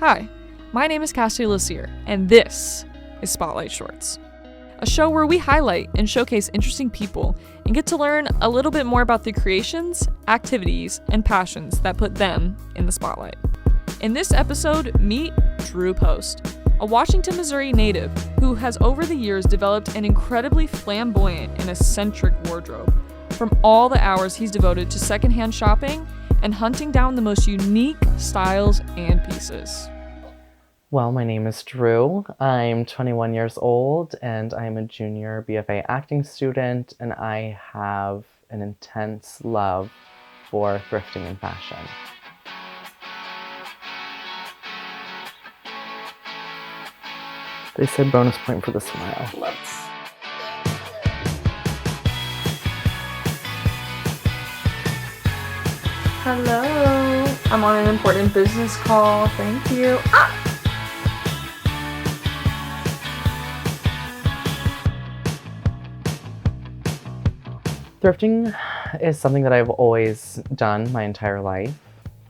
Hi, my name is Cassie LLER, and this is Spotlight Shorts, a show where we highlight and showcase interesting people and get to learn a little bit more about the creations, activities, and passions that put them in the spotlight. In this episode, meet drew.post, a Washington, Missouri native who has over the years developed an incredibly flamboyant and eccentric wardrobe. From all the hours he's devoted to secondhand shopping and hunting down the most unique styles and pieces. Well, my name is Drew. I'm 21 years old and I'm a junior BFA acting student, and I have an intense love for thrifting and fashion. They said bonus point for the smile. Hello. I'm on an important business call. Thank you. Thrifting is something that I've always done my entire life.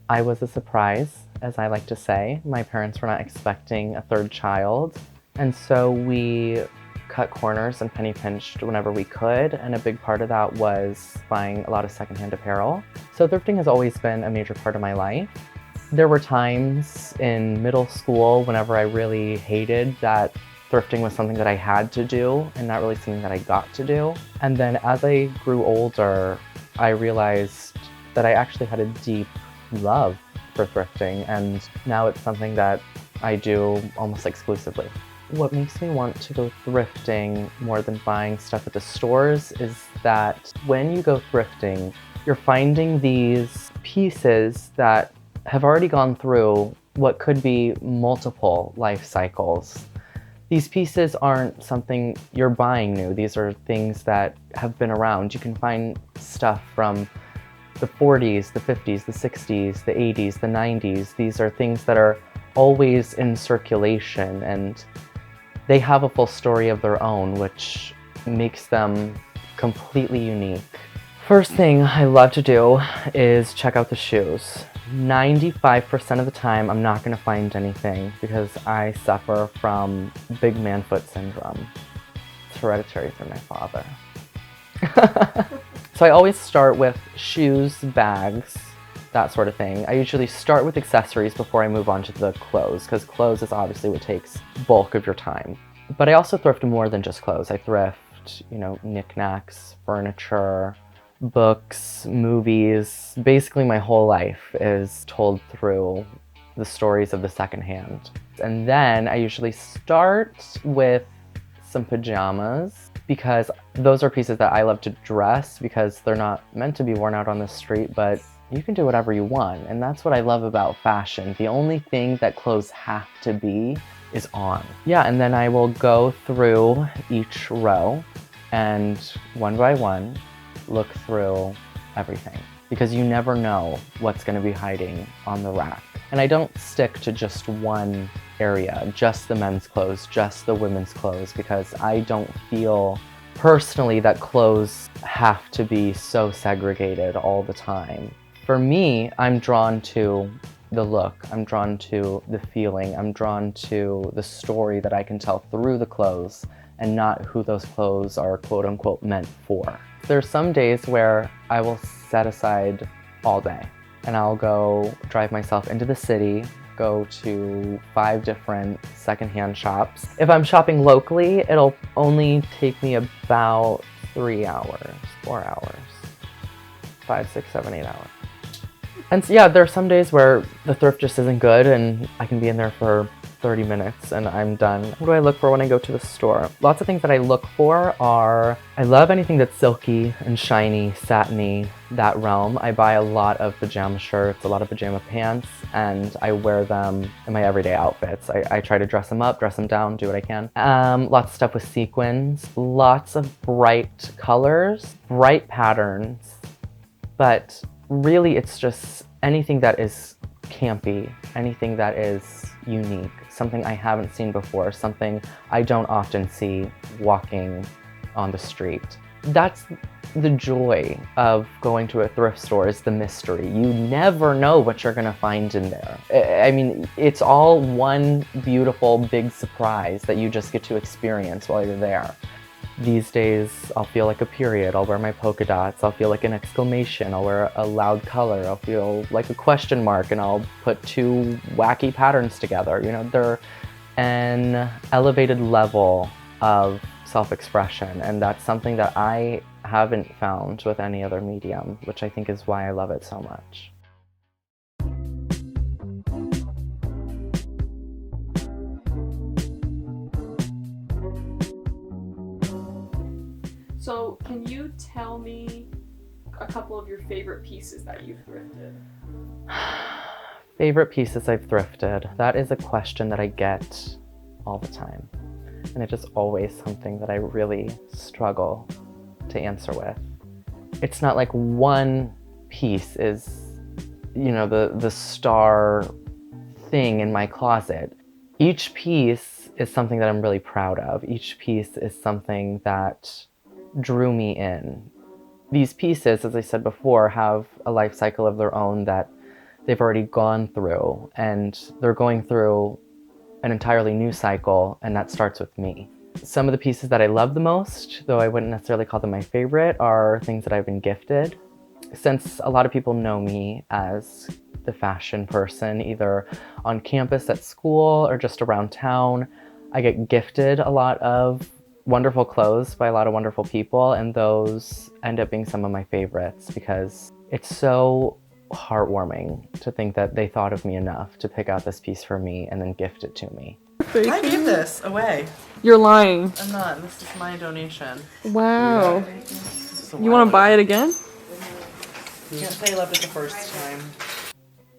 I was a surprise, as I like to say. My parents were not expecting a third child, and so we cut corners and penny pinched whenever we could, and a big part of that was buying a lot of secondhand apparel. So thrifting has always been a major part of my life. There were times in middle school whenever I really hated that thrifting was something that I had to do and not really something that I got to do. And then as I grew older, I realized that I actually had a deep love for thrifting, and now it's something that I do almost exclusively. What makes me want to go thrifting more than buying stuff at the stores is that when you go thrifting, you're finding these pieces that have already gone through what could be multiple life cycles. These pieces aren't something you're buying new. These are things that have been around. You can find stuff from the 40s, the 50s, the 60s, the 80s, the 90s. These are things that are always in circulation, and they have a full story of their own, which makes them completely unique. First thing I love to do is check out the shoes. 95% of the time, I'm not going to find anything because I suffer from big man foot syndrome. It's hereditary through my father. So I always start with shoes, bags, that sort of thing. I usually start with accessories before I move on to the clothes, because clothes is obviously what takes bulk of your time. But I also thrift more than just clothes. I thrift, knickknacks, furniture, books, movies. Basically my whole life is told through the stories of the secondhand. And then I usually start with some pajamas, because those are pieces that I love to dress because they're not meant to be worn out on the street, but you can do whatever you want. And that's what I love about fashion. The only thing that clothes have to be is on. Yeah, and then I will go through each row and one by one look through everything, because you never know what's going to be hiding on the rack. And I don't stick to just one area, just the men's clothes, just the women's clothes, because I don't feel personally that clothes have to be so segregated all the time. For me, I'm drawn to the look, I'm drawn to the feeling, I'm drawn to the story that I can tell through the clothes, and not who those clothes are quote unquote meant for. There's some days where I will set aside all day and I'll go drive myself into the city, go to 5 different secondhand shops. If I'm shopping locally, it'll only take me about 3 hours, 4 hours, 5, 6, 7, 8 hours. And so, yeah, there are some days where the thrift just isn't good and I can be in there for 30 minutes and I'm done. What do I look for when I go to the store? Lots of things that I look for are, I love anything that's silky and shiny, satiny, that realm. I buy a lot of pajama shirts, a lot of pajama pants, and I wear them in my everyday outfits. I try to dress them up, dress them down, do what I can. Lots of stuff with sequins, lots of bright colors, bright patterns, but really it's just anything that is campy, anything that is unique, something I haven't seen before, something I don't often see walking on the street. That's the joy of going to a thrift store is the mystery. You never know what you're gonna find in there. I mean, it's all one beautiful big surprise that you just get to experience while you're there. These days, I'll feel like a period, I'll wear my polka dots, I'll feel like an exclamation, I'll wear a loud color, I'll feel like a question mark, and I'll put two wacky patterns together. You know, they're an elevated level of self-expression, and that's something that I haven't found with any other medium, which I think is why I love it so much. So, can you tell me a couple of your favorite pieces that you've thrifted? Favorite pieces I've thrifted? That is a question that I get all the time. And it is always something that I really struggle to answer with. It's not like one piece is, you know, the star thing in my closet. Each piece is something that I'm really proud of. Each piece is something that drew me in. These pieces, as I said before, have a life cycle of their own that they've already gone through, and they're going through an entirely new cycle, and that starts with me. Some of the pieces that I love the most, though I wouldn't necessarily call them my favorite, are things that I've been gifted. Since a lot of people know me as the fashion person, either on campus at school or just around town, I get gifted a lot of wonderful clothes by a lot of wonderful people, and those end up being some of my favorites because it's so heartwarming to think that they thought of me enough to pick out this piece for me and then gift it to me. I gave this away. You're lying. I'm not. This is my donation. Wow. This is a You while want to buy ago. it again? Can't say I loved it the first time.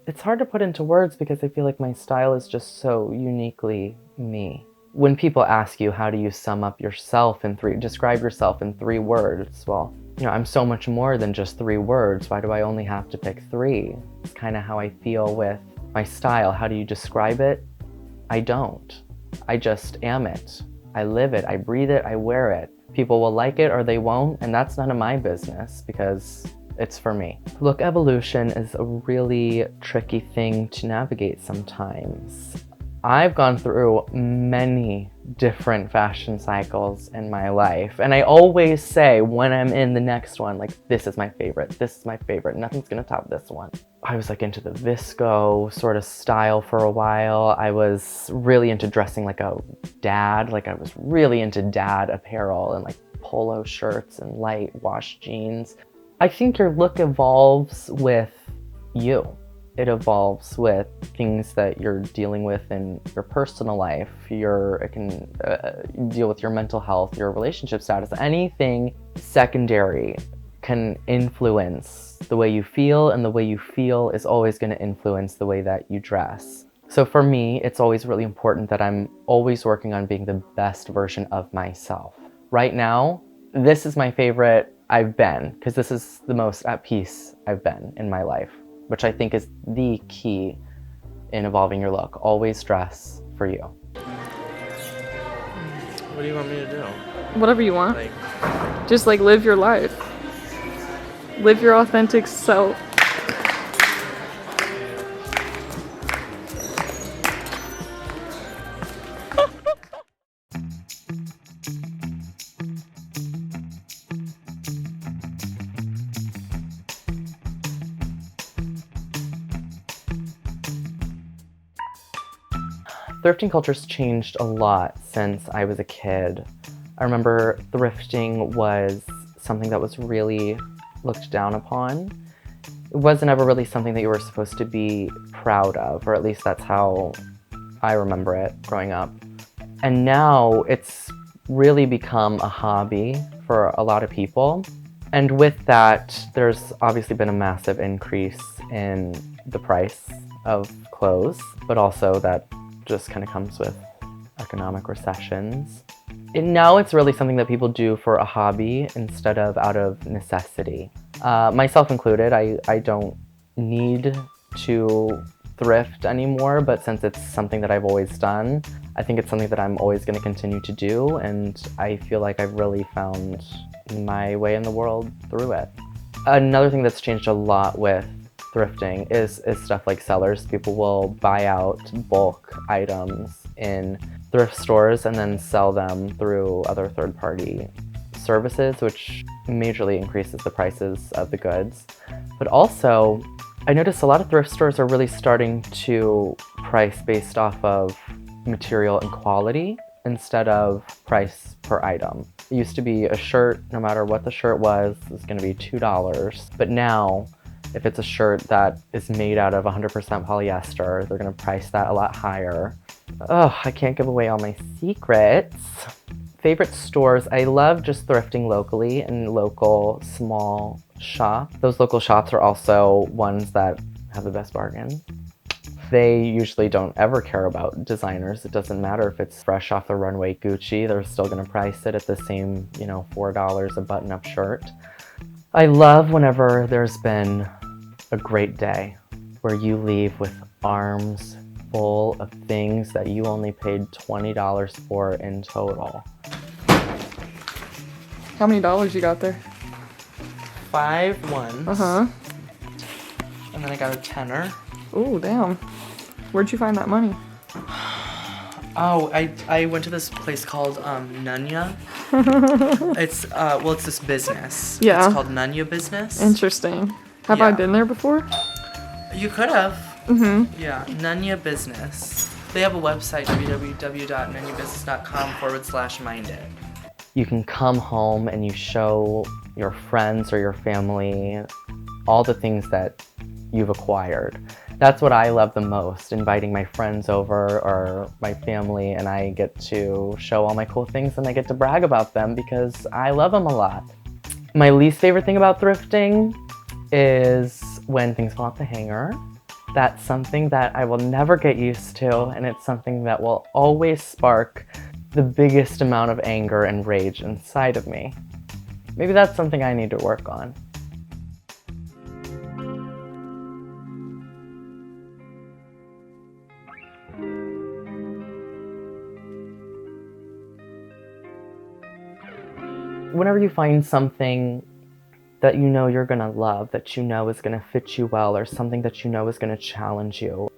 It's hard to put into words because I feel like my style is just so uniquely me. When people ask you, how do you sum up yourself in describe yourself in 3 words? Well, you know, I'm so much more than just 3 words. Why do I only have to pick 3? It's kind of how I feel with my style. How do you describe it? I don't. I just am it. I live it. I breathe it. I wear it. People will like it or they won't, and that's none of my business because it's for me. Look evolution is a really tricky thing to navigate sometimes. I've gone through many different fashion cycles in my life, and I always say when I'm in the next one, like, this is my favorite, nothing's gonna top this one. I was like into the visco sort of style for a while. I was really into dressing like a dad, like I was really into dad apparel and like polo shirts and light wash jeans. I think your look evolves with you. It evolves with things that you're dealing with in your personal life. It can deal with your mental health, your relationship status. Anything secondary can influence the way you feel, and the way you feel is always going to influence the way that you dress. So for me, it's always really important that I'm always working on being the best version of myself. Right now, this is my favorite I've been, because this is the most at peace I've been in my life, which I think is the key in evolving your look. Always dress for you. What do you want me to do? Whatever you want. Like, Just like live your life. Live your authentic self. Thrifting culture's changed a lot since I was a kid. I remember thrifting was something that was really looked down upon. It wasn't ever really something that you were supposed to be proud of, or at least that's how I remember it growing up. And now it's really become a hobby for a lot of people. And with that, there's obviously been a massive increase in the price of clothes, but also that just kind of comes with economic recessions. And now it's really something that people do for a hobby instead of out of necessity. Myself included, I don't need to thrift anymore, but since it's something that I've always done, I think it's something that I'm always going to continue to do, and I feel like I've really found my way in the world through it. Another thing that's changed a lot with thrifting is stuff like sellers. People will buy out bulk items in thrift stores and then sell them through other third-party services, which majorly increases the prices of the goods. But also, I noticed a lot of thrift stores are really starting to price based off of material and quality instead of price per item. It used to be a shirt, no matter what the shirt was going to be $2. But now, if it's a shirt that is made out of 100% polyester, they're going to price that a lot higher. Oh, I can't give away all my secrets. Favorite stores, I love just thrifting locally in local small shops. Those local shops are also ones that have the best bargains. They usually don't ever care about designers. It doesn't matter if it's fresh off the runway Gucci, they're still gonna price it at the same, $4 a button-up shirt. I love whenever there's been a great day where you leave with arms full of things that you only paid $20 for in total. How many dollars you got there? 5 ones. Uh-huh. And then I got a tenner. Ooh, damn. Where'd you find that money? Oh, I went to this place called Nunya. It's this business. Yeah. It's called Nunya Business. Interesting. Have I Yeah. been there before? You could have. Mm-hmm. Yeah, Nunya Business. They have a website, www.nunyabusiness.com/mindit. You can come home and you show your friends or your family all the things that you've acquired. That's what I love the most, inviting my friends over or my family, and I get to show all my cool things and I get to brag about them because I love them a lot. My least favorite thing about thrifting is when things fall off the hanger. That's something that I will never get used to, and it's something that will always spark the biggest amount of anger and rage inside of me. Maybe that's something I need to work on. Whenever you find something that you know you're gonna love, that you know is gonna fit you well, or something that you know is gonna challenge you,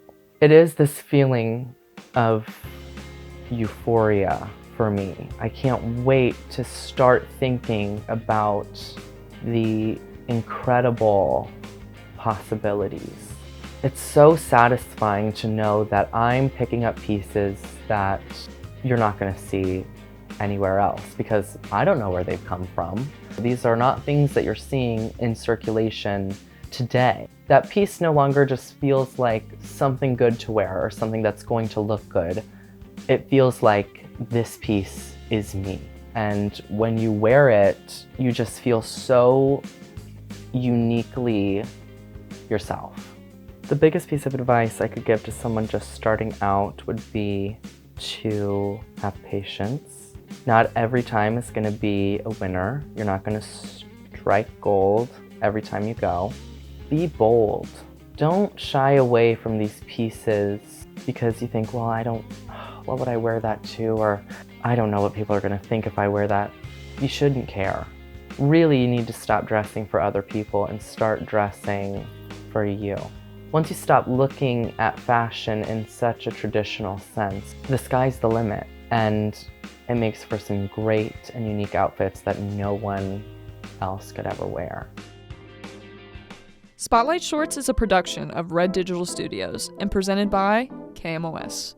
it is this feeling of euphoria for me. I can't wait to start thinking about the incredible possibilities. It's so satisfying to know that I'm picking up pieces that you're not gonna see anywhere else because I don't know where they've come from. These are not things that you're seeing in circulation today. That piece no longer just feels like something good to wear or something that's going to look good. It feels like this piece is me. And when you wear it, you just feel so uniquely yourself. The biggest piece of advice I could give to someone just starting out would be to have patience. Not every time is going to be a winner. You're not going to strike gold every time you go. Be bold. Don't shy away from these pieces because you think, well, what would I wear that to? Or I don't know what people are going to think if I wear that. You shouldn't care. Really, you need to stop dressing for other people and start dressing for you. Once you stop looking at fashion in such a traditional sense, the sky's the limit. And it makes for some great and unique outfits that no one else could ever wear. Spotlight Shorts is a production of Red Digital Studios and presented by KMOS.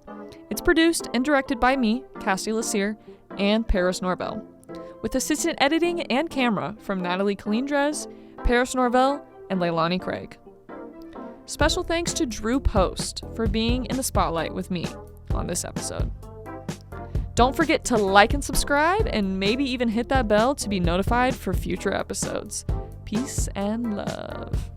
It's produced and directed by me, Cassie LeCire, and Paris Norvell, with assistant editing and camera from Natalie Colindrez, Paris Norvell, and Leilani Craig. Special thanks to drew.post for being in the spotlight with me on this episode. Don't forget to like and subscribe, and maybe even hit that bell to be notified for future episodes. Peace and love.